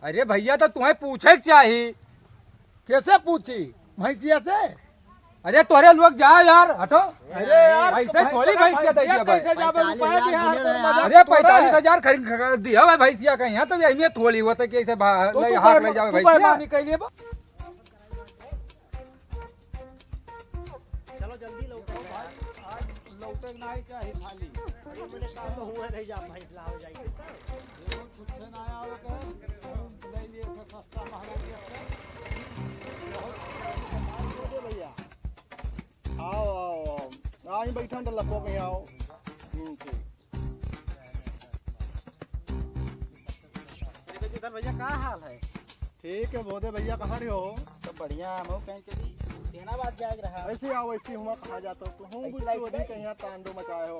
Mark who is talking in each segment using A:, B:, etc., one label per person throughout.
A: अरे भैया तो तुम्हें पूछे चाहिए।
B: कैसे पूछी भैंसिया से?
A: अरे तोरे लोग जा यार, हटो।
B: अरे यार
A: ऐसे थोड़ी भैंसिया दे दिया भाई।
B: कैसे जाबे रुपया दिया हर पर मदद
A: अरे 45,000 खरीद दिया भाई भैंसिया का। यहाँ तो यही थोड़ी होता कि ऐसे हाथ ले जावे भैंसिया।
C: चलो जल्दी लौटे आज लौटे नहीं चाहिए खाली मेरे काम तो हुए रह जा भाई ला हो जाएगी कुछ ना आया हो के ले लिए सस्ता महंगा भैया
D: आओ आओ आओ आई बैठा डल्ला को के आओ
C: ठीक है भैया क्या हाल है?
D: ठीक है बोधे भैया कहाँ रहे हो?
C: तो बढ़िया हम कहीं चली देना बात जाग रहा
D: ऐसे आओ ऐसे हुआ कहाँ जाता हूँ तो हूँ बुलाई वही कहीं यहाँ तांडो मचाए हो।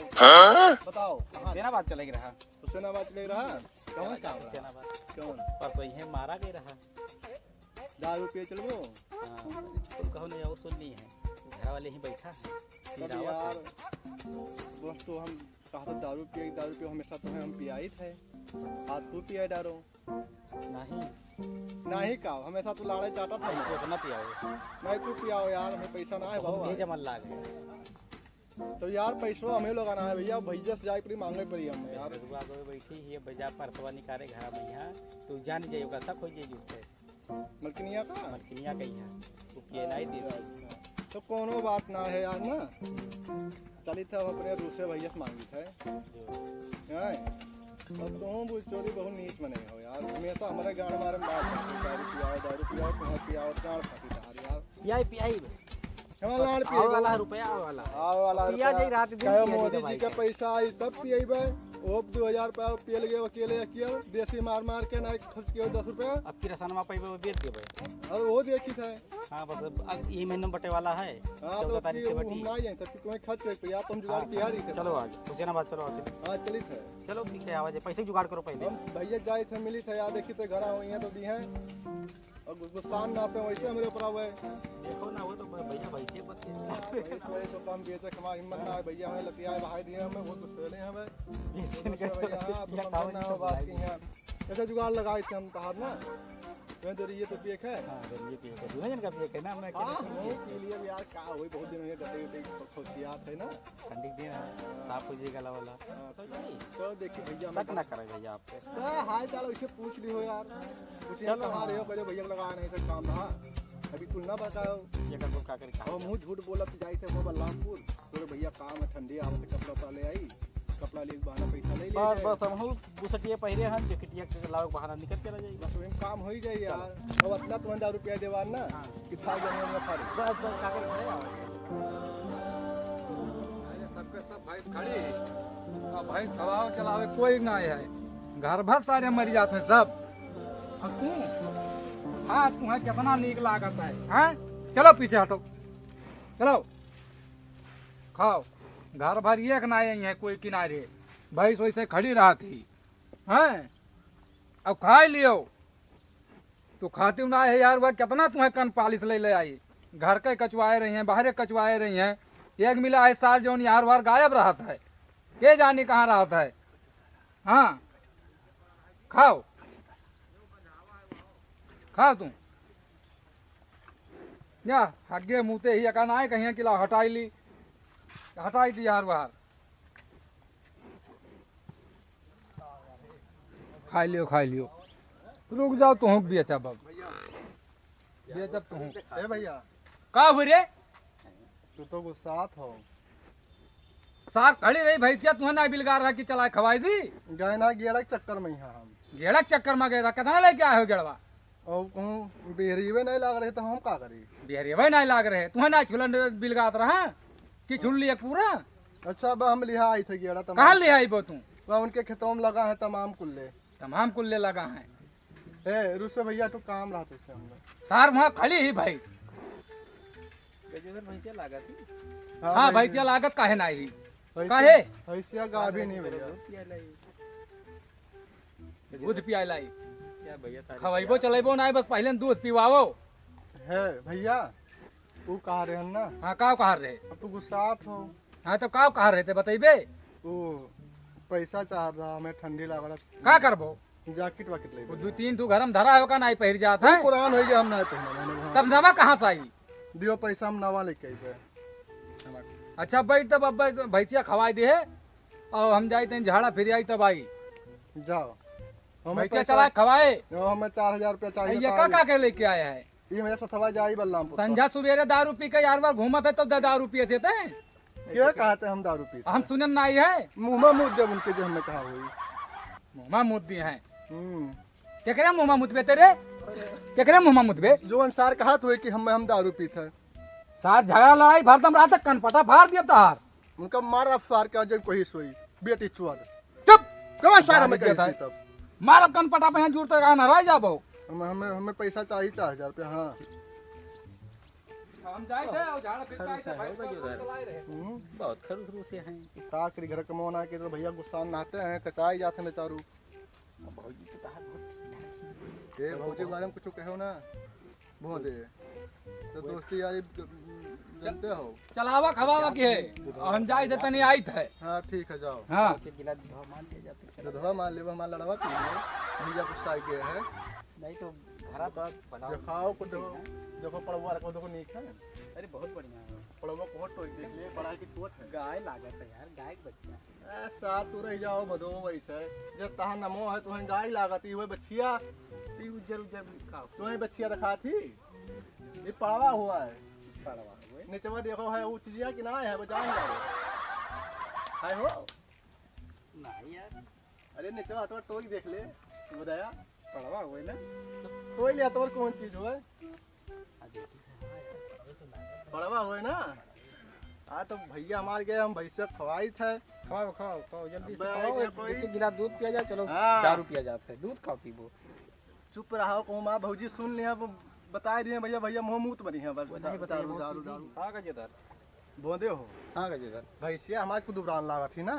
D: बताओ कहाँ
C: देना बात चलेगी रहा
D: हुसैनाबाद ले रहा कौन
C: क्या देना बात
D: कौन
C: परसों ही मारा गया रहा
D: दारू पिए चलबो
C: तुम कहो नहीं और सुन नहीं है घर वाले ही बैठा है
D: तब यार बस तो हम कहा दारू पिए हमेशा तुम्हें हम पियाई थे आज तू पिया डारो
C: नहीं
D: नहीं का हमेशा तू लाड़े चाटा था
C: तो इतना पियाओ
D: नहीं तू पियाओ यार हमें पैसा ना है
C: बहुत
D: भाव
C: जमन लाग है
D: तो यार पैसों हमें लगाना है भैया भैया से जाए पड़ी मांगे पड़ी हमें यार
C: रुआ गए बैठी ही बजा परसवा निकाले घर में यहाँ तू जान जाइयो का सब हो जाइयो उठे
D: मलकिनिया का
C: मलकिनिया कही है तू पिए नहीं दे
D: तो कोनो बात ना है यार ना चली था हम अपने दूसरे भैया से मांगी थे हैं और तुम बुझ चोरी बहुत नीच बने हो यार हमेशा हमारे गाँव मारे में बात दारू पियाओ तुम्हें पियाओ गाँव खाती यार
C: पियाई
D: हमारा लाड़
C: आओ वाला रुपया आओ वाला
D: पिया
C: जाई रात दिन
D: कहो
C: पिया
D: मोदी
C: दवाई
D: जी का पैसा आई तब पिएबे वो 2000 रुपया पिए लगे अकेले किया देसी मार मार के ना खर्च किया 10 रुपया
C: अब की रसनमा पैबे बेच देबे
D: और वो देखी था
C: हां बस अब ये महीने बटे वाला है
D: हां
C: 14 तारीख से बटी
D: ना जाए तब तुम्हें खर्च कर पिया तुम जुगाड़ बिहारी थे
C: चलो आज हुसैनाबाद चलो आज
D: हां चली थे
C: चलो ठीक है आवाज पैसे जुगाड़ करो पहले
D: हम भैया जाए थे मिली थे यार देखी तो घर हुई है तो दी है और गुस्सान ना पे वैसे मेरे ऊपर आवे
C: देखो ना वो तो भैया वैसे बते
D: तो काम बेचे कमा हिम्मत ना है भैया हमें लतिया भाई दिए हमें बहुत गुस्से ले हमें भैया तुम ना बात की है कैसे जुगाड़ लगाए थे हम कहा ना मैं तो ये तो पेक है
C: हां ये पेक है दुनिया का पेक है ना मैं
D: के लिए यार का होई बहुत दिन हो गए गते सोचिया थे ना
C: ठंडी दिन है साफ हो जाएगा वाला
D: तो देखिए भैया
C: शक ना करे भैया आप पे
D: तो हाल चाल इसे पूछ ली हो यार पूछिए कहां रहे हो पहले भैया लगाया नहीं तो काम रहा अभी कुल ना बताओ
C: ये कर का कर
D: और मुंह झूठ बोला तो जाई थे वो बल्लामपुर तो भैया काम है ठंडी आवत कपड़ा ले आई कपड़ा ले बहाना पैसा ले ले
C: बस हम बुसटिए पहरे हम जैकेटिया के लाओ बहाना निकल के रह जाई
D: बस वही काम हो ही जाए यार अब इतना 2000 रुपया देवार ना कि था जने में फाड़ी
C: बस का कर खड़े आओ
A: सबके सब भैंस खड़ी अब भैंस खवाओ चलावे कोई ना है। घर भर सारे मर जाते हैं सब। और तू हाँ तुम्हें कितना नीक लागत है हैं? चलो पीछे हटो चलो खाओ। घर भर एक ना है कोई किनारे भैंस वैसे खड़ी रहा थी हैं। अब खा लियो तो खाती ना है यार। वह कितना तुम्हें कन पालिश ले आई। घर के कचवाए रही हैं बाहर कचवाए रही हैं। एक मिला है साल जो यार वार गायब रहा था के जाने कहाँ रहा था। हाँ खाओ खाओ तुम या आगे मुँहते ही अकान आए कहीं किला हटाई ली हटाई दी यार बाहर खा लियो रुक जाओ तुम बेचब अब बेचब तुम
D: ए भैया
A: का हो रे
D: तू तो गुस्सा हो
A: सार खड़ी रही भैंसिया तुम्हें ना बिलगार रहा कि चला खवाई दी
D: गए ना गेड़ा के चक्कर में ही हम
A: गेड़क चक्कर में गए कितना लेके आए हो गेड़वा
D: और कहूँ बेहरीवे नहीं लग रहे तो हम का करी
A: बिहारी भाई नहीं लाग रहे तुम्हें ना झुलन बिलगात रहा कि झुल लिया पूरा।
D: अच्छा अब हम लिहा आई थे गेड़ा
A: कहाँ ले आई वो तुम?
D: वह उनके खेतों में लगा है तमाम कुल्ले
A: तमाम कुल्ले लगा है।
D: ए रुसे भैया तो काम रहते से हम लोग
A: सार वहाँ खड़ी ही भाई।
C: भैंसिया लागत
A: हाँ भैंसिया लागत काहे ना ही काहे
D: भैंसिया गाभी नहीं भैया
A: दूध पिया लाई
C: क्या भैया
A: खवाइबो चलेबो ना बस पहले दूध पिवाओ
D: है भैया वो कहा रहे ना
A: हाँ का कहा रहे
D: अब तू गुस्सात हो
A: हाँ तो का कहा रहे थे बतेबे
D: वो पैसा चाह रहा हमें ठंडी लग रहा
A: का करबो
D: जैकेट वाकेट ले
A: वो 2-3 तू घर में धरा हो का नहीं पहिर जात है
D: पुरान हो गया हम ना पहना
A: तब नवा कहाँ से आई
D: दियो पैसा हम नवा लेके आई थे।
A: अच्छा बैठ तब अब भैंसिया खवाई दे है और हम जाए तन झाड़ा फिर आई तब आई
D: जाओ
A: भैंसिया चला खवाए
D: हमें 4000 रुपया चाहिए
A: ये का के लेके आया है
D: ये मेरे सथवा जाई बलरामपुर
A: संझा सुबेरे दारू पी के यार बार घूमत है तो दारू पिए थे
D: क्या कहते हम दारू पीते
A: हम सुनन नहीं है
D: मुंह में मुद्दे उनके जो हमने कहा हुई
A: मुँह मुद्दी है केकरे मुँह मुतबे तेरे केकरे मुँह मुतबे
D: जो अनुसार कहा हुए कि हम दारू पीते हैं
A: साथ झगड़ा लड़ाई भरदम रहा तक कनपटा फाड़ दिया तार
D: उनका मारा अफसार का जब कोई सोई बेटी चुआ
A: चुप
D: कौन सारा में
A: गाली
D: कैसी
A: देता
D: तब
A: मारब कनपटा पे जुड़ तक आना रह जाबो
D: हमें पैसा चाहिए 4000 रुपया। हाँ
A: हम जाए थे और झाड़ा फिर के आए थे, भाई सब चलाए रहे।
C: बहुत खरूस रूसे हैं।
D: का करी घर कमौन आके तो भैया गुस्सा नहाते हैं कचाई जाते हैं बेचारू
C: भौजी तो कहा बहुत
D: के भौजी के बारे में कुछ कहो ना भो दे तो दोस्ती यारी जानते हो।
A: चलावा खवावा की है और हम जाए थे तनी आई थे।
D: हाँ ठीक है जाओ।
A: हाँ
C: के गिला धवा मान ले जाते
D: दधवा मान ले हमारा लड़वा पी लो भैया गुस्सा गया है
C: नहीं तो घरा
D: बात दिखाओ को देखो देखो पड़वा रखो देखो नीक है
C: अरे बहुत बढ़िया है।
D: पड़वा कोट तो देख ले बड़ा की कोट है
C: गाय लागत है यार, गाय के बच्चा
D: ऐसा तू रह जाओ बदो वैसे जब तहा नमो है तुम्हें गाय लागती हुए बच्चिया
C: ती उजर उजर का
D: तुम्हें बच्चिया रखा थी ये पावा हुआ है
C: पड़वा हुए
D: निचवा देखो है वो चिड़िया कि ना है वो जान जाओ है हो
C: नहीं यार।
D: अरे निचवा तो टोई देख ले बताया
C: पड़वा हुए ना
D: टोई लिया तो कौन चीज हुआ
C: आ देखी तो हाँ यार, अरे तो लागत
D: पड़वा हुए ना हाँ तो भैया हमारे गए हम भैंस खवाई थे
C: खाओ खाओ खाओ जल्दी से
D: अबे,
C: खाओ
D: ये
C: एक
D: कोई-
C: गिलास दूध पिया जाए। चलो
D: हाँ।
C: दारू पिया जाता है, दूध खाओ पीबो।
D: चुप रहो को माँ भौजी सुन लिया वो बता दिए भैया भैया मुँह मूत बनी है बस
C: नहीं बताइए
D: दारू
C: बहुत
D: दारू
C: सीधी।
D: दारू
C: हाँ गजेदार,
D: बोंदे हो
C: हाँ गजेदार।
D: भैंसिया हमारे को दुबरान लागा थी ना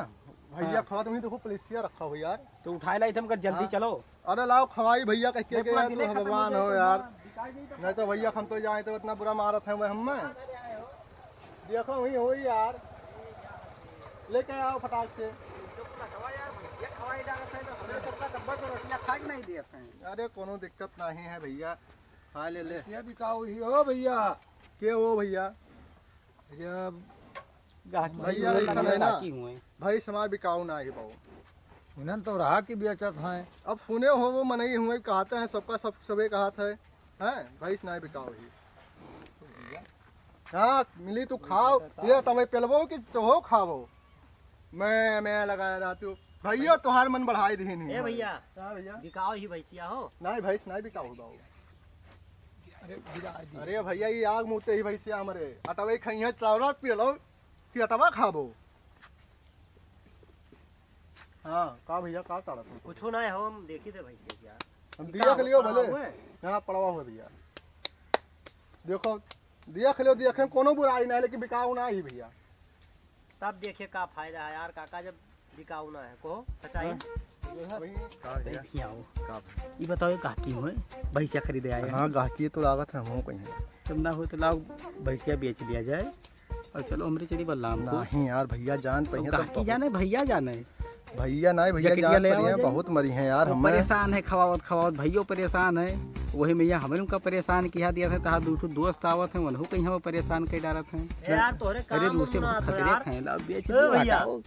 D: भैया खवा तुम्हें देखो पुलिसिया रखा हो यार
C: तो उठाए लाई थे हमका जल्दी
D: हाँ।
C: चलो।
D: अरे लाओ खवाई भैया कह के
C: पूरा
D: यार
C: दिले
D: तो
C: खत्म
D: भगवान
C: हो
D: हो
C: जाए
D: यार
C: तो दिखाई नहीं तो
D: नहीं तो भैया हम तो जाए तो इतना बुरा मारत है हम में देखो वही हो यार लेके आओ फटाक से अरे कोनो दिक्कत नहीं है भैया हाँ ले ले
A: भैंसिया बिकाऊ ही हो भैया।
D: के हो भैया
A: जब
D: भैया ऐसा नहीं ना भाई समार बिकाऊ ना ही बहु
A: सुनन तो रहा कि बेचत हैं।
D: अब सुने हो वो मन ही हुए कहते हैं सबका सब सबे कहत है हैं भाई ना बिकाऊ ही हाँ मिली तू खाओ ये तवे पेलबो कि चहो खावो मैं लगाया रहती हूँ भैया तुम्हार मन बढ़ाई दी नहीं
C: ए भैया
D: हाँ भैया
C: बिकाओ ही भैंसिया हो।
D: नहीं भैंस नहीं बिकाऊ बाबू
A: अरे गिरा दी।
D: अरे भैया ये आग मुते ही भैंसिया हमारे अटवे खइया चावल पिलो कि अटवा खाबो हाँ का भैया का ताड़ा तुम
C: कुछ ना हो, हम देखी थे भैंसिया क्या
D: हम दिया के लियो भले
C: हुए?
D: यहाँ पड़वा हुआ भैया देखो दिया के लियो देखे कोनो बुराई नहीं लेकिन बिकाऊ ना ही भैया
C: तब देखे का फायदा है यार काका जब बिकाऊ ना है को सच्चाई।
D: वही का भैया
C: भैया हो ये बताओ गाहकी हुए भैंसिया खरीदे आए हैं।
D: हाँ गाहकी तो लागत है हम कहीं
C: तब ना हो तो लाओ भैंसिया बेच दिया जाए और चलो हमरे चली बलराम को।
D: नहीं यार भैया जान
C: तो
D: पहिए
C: गाहकी जाने भैया जाने
D: भैया नहीं भैया
C: जैकेटिया
D: जान
C: ले
D: पड़ी
C: आओ
D: है
C: जाए।
D: बहुत मरी हैं यार
C: वो
D: हमें
C: परेशान है खवावत खवावत भैया परेशान है वही मैया हमें उनका परेशान किया दिया था तहा दूठो दोस्त आवत है वनहु कहीं हम परेशान कर डालत हैं।
B: यार तोहरे
C: अरे
B: काम
C: दूसरे
B: ना तो
C: खतरे
B: यार
C: खाए ला बेच
B: ए
C: दिया
B: भैया।
C: हटाओ।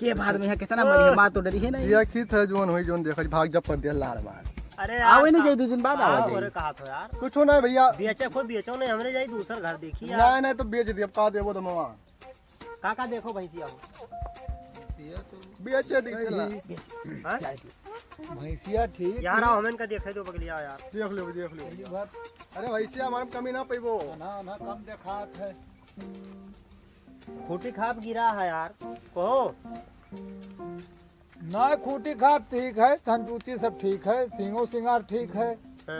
C: के बाद में यहाँ कितना मरी है बात तो डरी है नहीं।
D: दिया की था जोन हुई जोन देखा भाग जब पर दिया लाड़ मार
B: अरे
C: आवे नहीं जाए 2 दिन बाद आवे
B: तोहरे
C: जाए।
B: कहा तो यार
D: कुछ नहीं भैया
B: बेचे को बेचो नहीं हमरे जाई दूसर घर देखी यार
D: नहीं नहीं तो बेच दिया का देवो तो मवा
B: काका देखो भैंसिया हो
D: बेचे दिखला
B: हाँ?
A: भैंसिया ठीक
B: यार आओ हमें का देखे दो बगलिया यार
D: देख लो देख लो
A: ये बात
D: अरे भैया हमारे में कमी ना पैबो
A: ना ना कम देखात है।
B: खूटी खाप गिरा है यार कहो
A: ना खूटी खाप ठीक है, थनचूची सब ठीक है, सिंगो सिंगार ठीक है।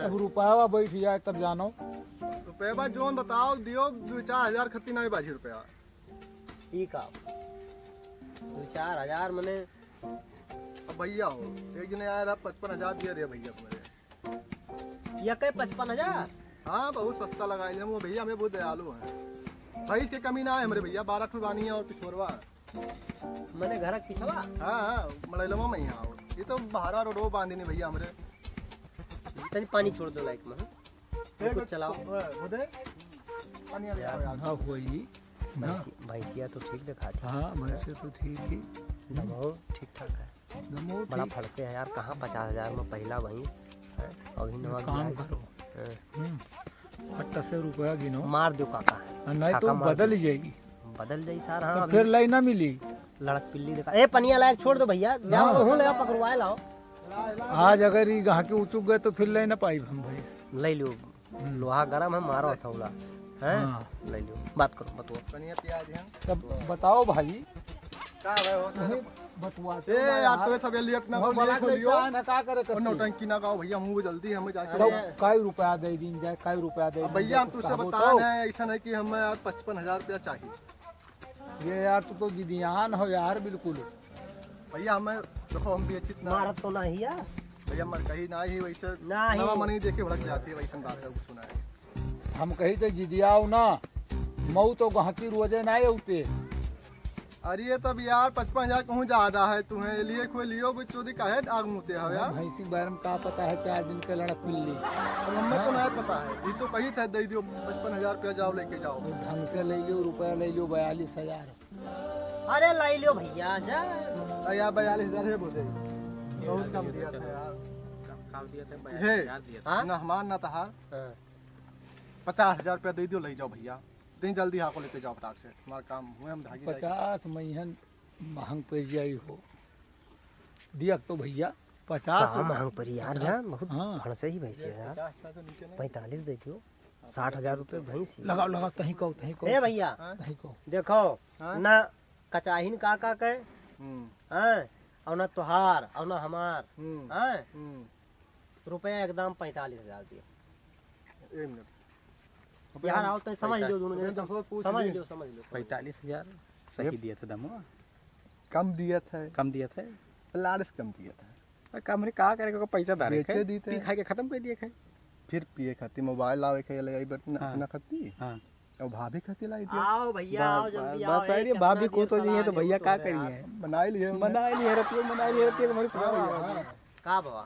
A: अब रुपया बैठ जाए तब जानो।
D: तो पैबा जोन बताओ दियो 2-4 हजार खत्ती नहीं बाजी रुपया
B: ठीक है 2-4 हजार मने
D: अब भैया हो एक दिन आया रहा 55,000 दिया रे भैया तुम्हारे
B: ये कई 55,000
D: हाँ बहुत सस्ता लगाए वो भैया हमें बहुत दयालु है भैंस की कमी ना है हमारे भैया 12 ठुबानी है और पिछोरवा
B: मने घर पिछवा
D: हाँ हाँ मलैलवा में यहाँ ये तो बहारा रोडो बांधी नहीं भैया हमरे
B: तनी पानी छोड़ दो लाइक में कुछ चलाओ
D: बुधे पानी आ गया यार
A: हाँ हुई ना
B: भैंसिया तो ठीक दिखाती
A: हाँ वैसे तो ठीक ही
B: दमो ठीक ठाक है
A: दमो
B: बड़ा
A: ठीक।
B: फड़से है यार कहाँ 50,000 में पहला भैंस है अभी नवा
A: काम
B: बियाह-
A: करो
B: हाँ,
A: 28 रुपया गिनो
B: मार दो काका
A: और नहीं तो
B: छाका मार
A: बदल जाएगी
B: बदल जाई सार हाँ
A: तो
B: अभी
A: फिर लाई ना मिली
B: लड़क पिल्ली दिखा ए पनिया लायक छोड़ दो भैया जाओ हूं ले पकड़वाए लाओ
A: आज अगर ये गाह के उचुक गए तो फिर लाई ना पाई हम भैंस
B: ले लो लोहा गरम है मारो थौला हैं
A: हाँ।
B: ले लो बात करो बताओ
D: पनिया प्याज है
A: तब बताओ भाई
D: का भाई हो तो
A: बतवा
D: ए यार तो सब लेट ना खोलियो
A: ना का करे
D: और नौटंकी ना गाओ भैया मुंह जल्दी हमें जाके
A: तो काय रुपया दे दिन जाए काय रुपया दे
D: अब भैया हम तुझसे बता रहे हैं ऐसा नहीं कि हमें यार 55,000 रुपया चाहिए
A: ये यार तू तो जिदियान हो यार बिल्कुल
D: भैया हमें देखो हम भी अच्छी ना
B: मारत तो नहीं यार
D: भैया मर कहीं ना ही वैसे
B: नहीं।
D: नवा मनी देके भड़क जाती है वैसे बात है वो सुना है
A: हम कही तो जिदियाओ ना मऊ तो गहकी रोजे ना उते
D: अरे ये तब यार 55,000 कहूँ ज्यादा है तुम्हें लिए कोई लियो भी चोरी का है आग मुते हो यार
A: भैंसी के बारे में का पता है 4 दिन के लड़क मिली
D: और हमें तो नहीं पता है ये तो कही था दे दियो 55,000 रुपया जाओ लेके जाओ
A: तो ढंग से ले लो रुपया ले लो 42,000
B: अरे लाई लो भैया जा
D: यार 42,000 है बोले बहुत कम दिया था यार
C: काम दिया था
D: हे
B: हाँ?
D: ना हमार ना तहार
B: हाँ।
D: 50,000 रुपया दे दियो ले जाओ भैया दिन जल्दी हाँ को लेके जाओ फटाक से हमारा काम हुए हम धागी
A: 50 महीन महंग पड़ जाई हो दियक तो भैया 50
B: कहाँ महंग पड़ी यार जान बहुत
A: हाँ।
B: भड़ से ही भैंस है यार 45 देती हो 60,000 रुपए भैंस ही।
A: लगाओ लगाओ तही को
B: ए भैया
A: तही को
B: देखो
D: हाँ?
B: ना कचाहिन का के
D: हम्म
B: हैं और ना तुहार और ना हमार
D: हम्म
B: हैं
D: हम्म
B: रुपया एकदम 45,000 दिए
D: एक मिनट
B: यार आओ तो समझ लो दोनों जने
D: पूछ
B: समझ
D: लिए।
B: लो समझ लो
C: 45,000 सही दिए थे दमो
D: कम दिया था
C: कम दिए थे
D: लाड़ से कम दिया था
C: काम रे का करे को पैसा धारे
D: बेचे दी थे।
C: पी खा के खत्म कर दिए खे
D: फिर पिए खाती मोबाइल लावे के ले आई बट
C: हाँ।
D: ना खाती
C: हां
D: और भाभी खाती लाई थी
B: आओ भैया आओ जल्दी आओ
C: बाप रे भाभी को तो ये तो भैया का करिए
D: बनाई लिए हमने।
C: मना लिए रहती हमारी सुना भैया
B: का बाबा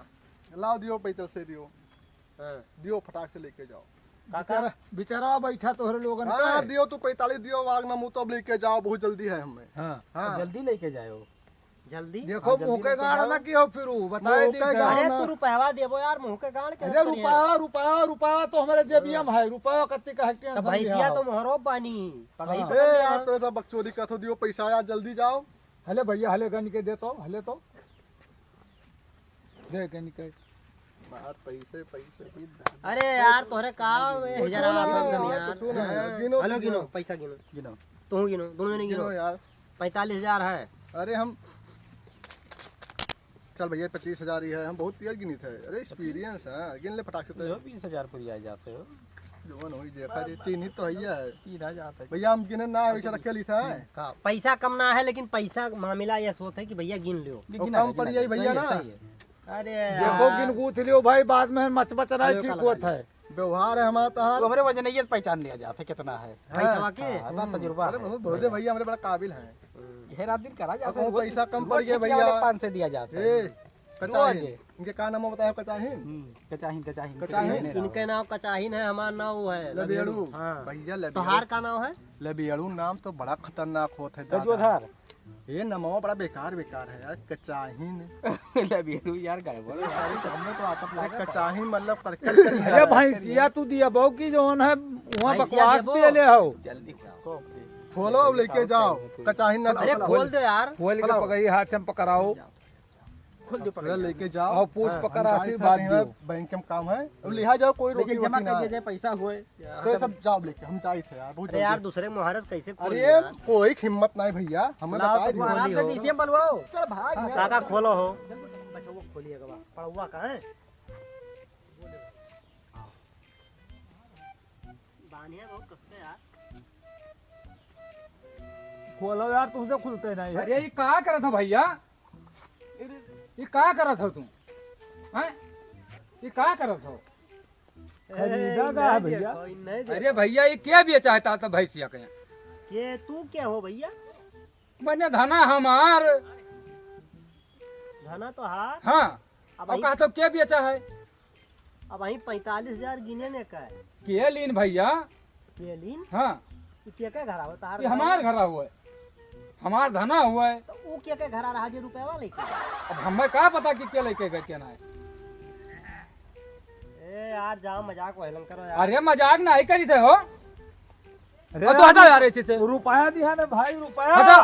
D: लाओ दियो पैसा से दियो
B: हाँ
D: दियो फटाक से लेके जाओ
B: काका
A: बेचारा बैठा तोहरे लोगन
D: हाँ
A: पे
D: दियो तू 45 दियो वाग ना मुंह तब लेके जाओ बहुत जल्दी है हमें
A: हाँ
D: हाँ
C: जल्दी लेके जाओ
B: जल्दी
A: देखो मुंह के गाड़ ना कियो फिर बताए दी
D: मुंह के
A: था।
D: गाड़-
B: अरे तू रुपया देबो यार मुंह के गाड़ के
A: अरे रुपया रुपया रुपया तो हमारे जेबिया में है रुपया कत्ती का है
B: तो भैंसिया तो मोहरो पानी पगड़ी
A: हाँ।
B: पकड़
D: ए
B: लिया।
D: यार तो ऐसा बकचोदी का तो दियो पैसा यार जल्दी जाओ
A: हले भैया हले गन के दे तो हले तो दे गन के
D: बाहर पैसे पैसे
B: अरे यार तोहरे का जरा
D: कुछ ना यार, गिनो
B: हेलो
D: तो
B: गिनो
D: गिनो।
B: पैसा गिनो
C: गिनो
B: तू गिनो दोनों जने गिनो
D: गिनो यार
B: 45,000 है
D: अरे हम चल भैया 25,000 ही है हम बहुत यार गिनी थे अरे एक्सपीरियंस है गिन ले फटाक से तो
C: 20,000 पर आ जाते हो
D: जोन होई देखा जी चिन्हित तो है
C: सीधा जाते
D: भैया हम गिने ना वैसा रखे ली था
B: का पैसा कम ना है लेकिन पैसा मामला ये सोच है कि भैया गिन लियो
D: वो कम पड़ जाई भैया ना
B: अरे
A: देखो किन गूथ लियो भाई बाद में मच बच रहा है ठीक होता है
D: व्यवहार है हमारा तहार
C: तो हमारे वजन ये पहचान लिया जाता है कितना है
B: पैसा के
C: आधा तजुर्बा
D: अरे बहुत बहुत भैया हमारे बड़ा काबिल हैं
C: ये रात दिन करा जाता
D: अब पैसा कम पड़ गया भैया
C: 500 दिया जाता है
D: ए कचाहिन इनके का नाम बताया कचाहिन
C: कचाहिन कचाहिन
D: कचाहिन।
B: इनके नाम कचाहिन है हमारा नाम है
D: लबेड़ू
B: हाँ
D: भैया
B: तोहार का नाम है
D: लबेड़ू नाम तो बड़ा खतरनाक होता है दादा।
C: गजोधर
D: ये नमो बड़ा बेकार बेकार है यार कचाहिन
C: लबेरू यार गड़बड़ सारी तो हमने तो आता
D: अरे कचाहिन मतलब करकट
A: अरे भैंसिया तू दिया बहु की जोन है वहाँ
B: भैंसिया
A: बकवास
B: देबो।
A: पे ले हो
C: जल्दी को
D: खोलो अब लेके जाओ कचाहिन ना
B: अरे खोल दो यार
A: खोल के पकड़ी हाथ में पकड़ाओ
C: खोल दो
D: पूरा लेके जाओ
A: और पूछ पकड़ आशीर्वाद दियो
D: बैंक में काम है अब लिहा जाओ कोई रोटी
C: लेकिन जमा
D: वोटी ना
C: कर दीजिए पैसा हुए
D: तो ये सब जाओ लेके हम जाए थे यार बहुत
B: अरे यार
D: जल्दी।
B: दूसरे मुहारत कैसे खोल
D: अरे
B: यार?
D: कोई हिम्मत नहीं भैया हमें
B: लाओ
D: बता
B: तो
D: दियो
B: आराम से
C: हो।
B: डीसीएम बनवाओ
D: चल भाग यार।
B: काका खोलो हो अच्छा वो खोलिएगा बा पड़ुआ कहाँ है बानिया बहुत कसके यार
A: खोलो यार तुमसे खुलते नहीं अरे ये कहा करा था भैया ये कहा करा था तुम हैं ये कहा करा था खरीदा का है भैया अरे भैया ये क्या बेचा था भैंसिया के
B: ये तू क्या हो भैया
A: मैंने धना हमार
B: धना तो हार
A: हाँ
B: अब
A: और कहा तो क्या बेचा है
B: अब वही 45,000 गिने ने का है
A: के लीन भैया
B: ये लीन
A: हाँ
B: के घर आवत तार
A: ये हमार घर हुआ है हमार धना हुआ है
B: तो वो के घर आ रहा जे रुपया वाले के
A: अब हमें क्या पता कि क्या लेके गए क्या ना है
B: ए यार जाओ मजाक वहलन करो यार
A: अरे मजाक नहीं करी थे हो अरे तो हटा यार ऐसे से
C: रुपया दिया ने भाई रुपया
A: हटा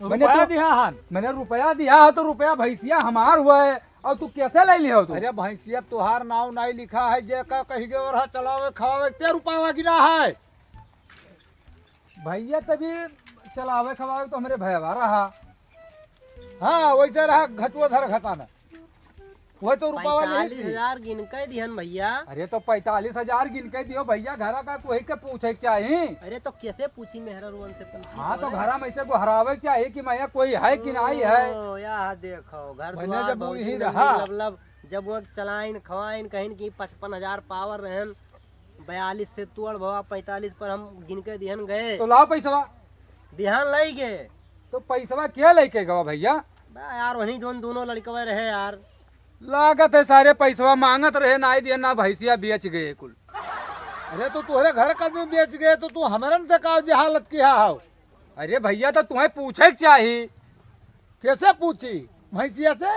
A: मैंने
C: रुपया
A: तो
C: दिया हन
A: मैंने रुपया दिया हो तो रुपया भैंसिया हमार हुआ है और तू कैसे ले लिया हो तू
C: अरे भैंसिया तुहार नाव नहीं लिखा है जे का कही जे और चलावे खावे ते रुपया गिरा है
A: भैया तभी चलावे खवावे तो हमारे भैया रहा
C: हाँ वैसे रहा घटुआ धर घटाना वही तो रुपया वाली
B: 45,000 गिन के दिहन भैया
A: अरे तो 45,000 गिन के दियो भैया घर का कोई के पूछे के चाहिए
B: अरे तो कैसे पूछी मेहरा रुवन से पूछी
A: हाँ तो घर में से हरावे के चाहिए कि मैया कोई है कि नहीं है
B: ओ यार देखो घर
C: मैंने
B: द्वार
C: जब
B: भौजी
C: वही
B: नंदी
C: रहा।
B: लबलब जब वो चलाइन खवाइन कहीं की 55,000 पावर रहन 42 से तोड़ भवा 45 पर हम गिन के दिहन गए
A: तो लाओ पैसवा
B: ध्यान लई गे
A: तो पैसवा क्या लेके गवा भैया
B: बा यार वही जोन दोनों लड़कवे रहे यार
A: लागत है सारे पैसवा मांगत रहे ना दिया ना भैंसिया बेच गए कुल
C: अरे तो तुम्हारे घर का भी बेच गए तो तू हमारे से का जे हालत किया हो
A: अरे भैया तो तुम्हें पूछे के चाहिए
C: कैसे पूछी भैंसिया से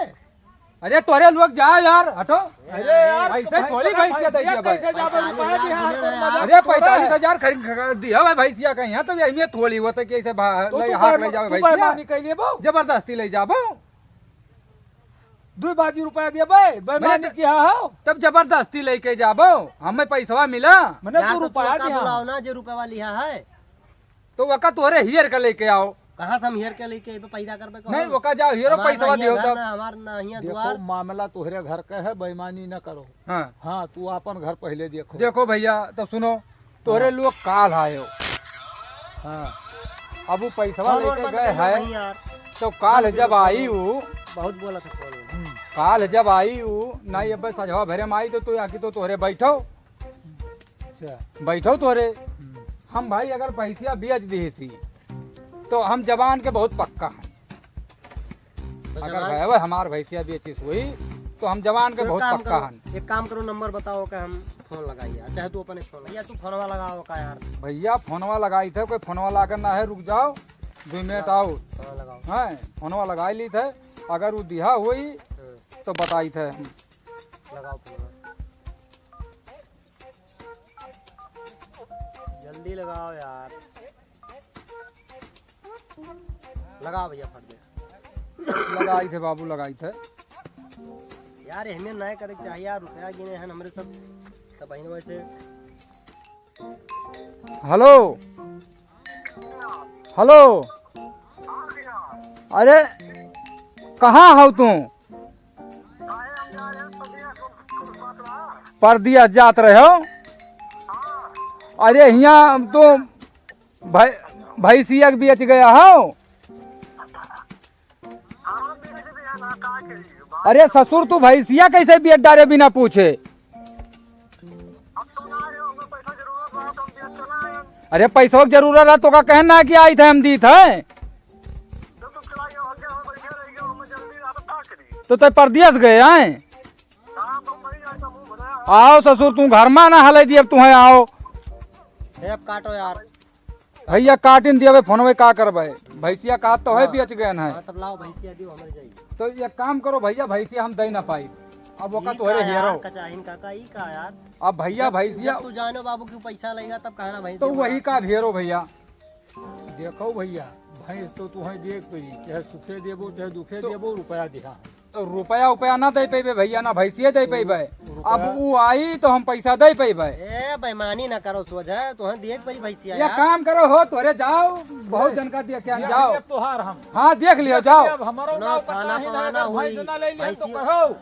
A: अरे तोरे लोग जा यार हटो
C: अरे यार
A: ऐसे थोड़ी भैंसिया दे दिया भाई
C: कैसे जाबे रुपया दिया है तो मजाक
A: अरे
C: थोड़ा है।
A: 45,000 खरीद दिया भाई भैंसिया का यहाँ तो यही थोड़ी होता कि ऐसे
C: तो तू
A: हाथ ले जावे भैंसिया
C: बेईमानी कैले बो
A: जबरदस्ती ले जाबो
C: दू बाजी रुपया दिए बे बेईमानी किया हो
A: तब जबरदस्ती लेके जाबो हमें पैसवा मिला
C: मैंने
B: यार
C: तू
B: तो
C: रुपया
B: का
C: दिया
B: बुलाओ ना जे रुपया लिया है
A: तो वका तोरे हियर का लेके आओ
B: कहां से हम हेर के लेके अइबे पैदा करबे कहो
A: नहीं वका जाओ हियरो पैसवा दियो तब
B: हमार ना हिया
C: देखो
B: द्वार
C: मामला तुहरे घर का है बेईमानी न करो
A: हाँ
C: हाँ तू अपन घर पहले देखो
A: देखो भैया तो सुनो तोरे लोग काल आयो
C: हाँ
A: अब वो पैसवा
B: फोन
A: लेके
B: मत
A: गए
B: करियो
A: है
B: भाई यार
A: तो काल जब आई वो
B: बहुत बोला था फोन में
A: काल जब आई वो नहीं अब सजवा भरे में आई तो तू आके तो तोरे बैठो
C: अच्छा
A: बैठो तोरे हम भाई अगर पैसिया बेच दी सी तो हम जवान के बहुत पक्का हैं अगर भैया हमार भैंसिया बेचिस हुई तो हम जवान के बहुत पक्का हैं
B: एक काम करो नंबर बताओ कि हम फोन लगाइए चाहे तू अपने फोन या तू फोनवा लगाओ का यार
A: भैया फोनवा लगाई थे कोई फोनवा लाकर ना है रुक जाओ 2 मिनट आओ
B: फोन लगाओ
A: है फोनवा लगाई ली थे अगर वो दिहा हुई तो बताई थे हम
B: लगाओ फोन जल्दी लगाओ यार लगाओ भैया फट दे
A: लगाई थे बाबू लगाई थे
B: यार हमें नहीं करे के चाहिए यार रुपया गिने हैं हमारे सब तब बहन वैसे
A: हेलो हेलो अरे कहाँ हो तू परदिया जात रहे हो अरे यहाँ तो भैंसिया के बेच गया हो अरे ससुर तू भैंसिया कैसे बेच डारे बिना पूछे अरे पैसों की जरूरत है तो का कहना है कि आई थे हम दी थे तो परदेश गए हैं आओ ससुर तू घर में ना हले दी अब तुम्हें आओ
B: अब काटो यार
A: भैया काटिन दिया फोन में का करबे भैंसिया काट तो है बेच गए ना
B: हाँ, तब लाओ भैंसिया दियो हमारे जाइए
A: तो ये काम करो भैया भैंसिया हम दे ना पाई अब वो का
B: ई
A: तोहरे
B: का यार,
A: हेरो
B: कचाहिन काका ई का यार
A: अब भैया भैंसिया
B: जब तू जानो बाबू क्यों पैसा लेगा तब कहना भाई
A: तो वही का घेरो भैया
C: देखो भैया भैंस तो तुम्हें देख पी चाहे सुखे देबो चाहे दुखे देबो रुपया दिहा
A: तो रुपया उपया ना दे पेबे भैया ना भैंसिया दे पेबे अब वो आई तो हम पैसा दे पेबे
B: ए बेईमानी ना करो सोच है तो देख परी भैंसिया
A: ये
B: यार
A: काम करो हो तोरे जाओ बहुत जनका दिया क्या जाओ
C: तोहार हम
A: हाँ देख लियो जाओ
C: अब हमारो
B: सुनो,
C: नाव
B: खाना
C: कटाही
B: पकाना
C: ना
B: हुई,
C: भैंस ना ले लिया तो
B: भैंसिया-
C: कहो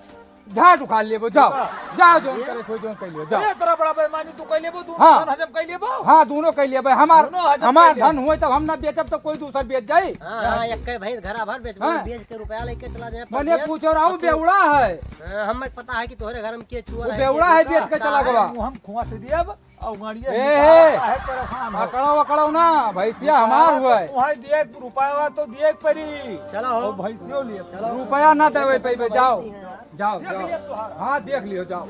A: झाट उखाड़ लियो जाओ जाओ जो करे कोई जो कर लियो जाओ
C: अरे तेरा बड़ा बेईमानी तू कह लेबो तू
A: हाँ।
C: हजम कह लेबो
A: हाँ दोनों कह लिया भाई हमार
C: दोनों हजम
A: हमार
C: कर लिया।
A: धन हुए तब हम ना बेचब तो कोई दूसर बेच जाए
B: हाँ हाँ एक भैंस घरा भर बेच
A: हाँ।
B: बेच के रुपया लेके चला जाए
A: मैंने पूछो रहा हूँ बेवड़ा है
B: हमें पता है कि तोहरे घर में के चुआ
A: वो बेवड़ा है बेच के चला गवा
C: हम खुआ से दियब और गाड़िया
A: ए,
C: है परेशान हो
A: पकड़ो वकड़ो ना भैंसिया हमार हुआ है।
C: वहाँ दिए रुपया तो दिए परी
B: चलो
C: और भैंसियों लिए
A: रुपया ना देवे पे जाओ जाओ
C: देख
A: जाओ
C: लिए तुहार।
A: हाँ देख लियो जाओ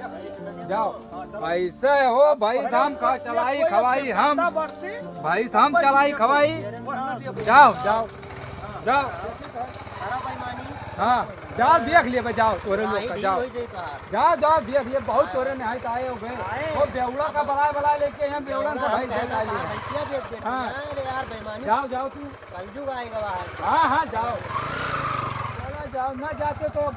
A: जाओ ऐसे हो भाई हम चलाई खवाई हम
C: बढ़ती
A: भाई हम चलाई खवाई
C: बढ़ना दिए
A: जाओ जाओ जाओ
B: सारा बेईमानी
A: हाँ जाओ देख लिए बे, जाओ तोरे लोग
B: नाही
A: का
B: ढील
A: जाओ
B: होई जाई तोहार।
A: जाओ जाओ देख लिए बहुत तोरे ने आए हो गए वो बेवड़ा का बड़ा लेके यहाँ बेवड़ा से भाई देख आई है।
B: भैंसिया बेच देते
A: हाँ।
B: हैं। अरे यार बेईमानी
A: जाओ जाओ तू
B: कलयुग आएगा बाहर।
A: हाँ हाँ जाओ चलो जाओ ना जाते तो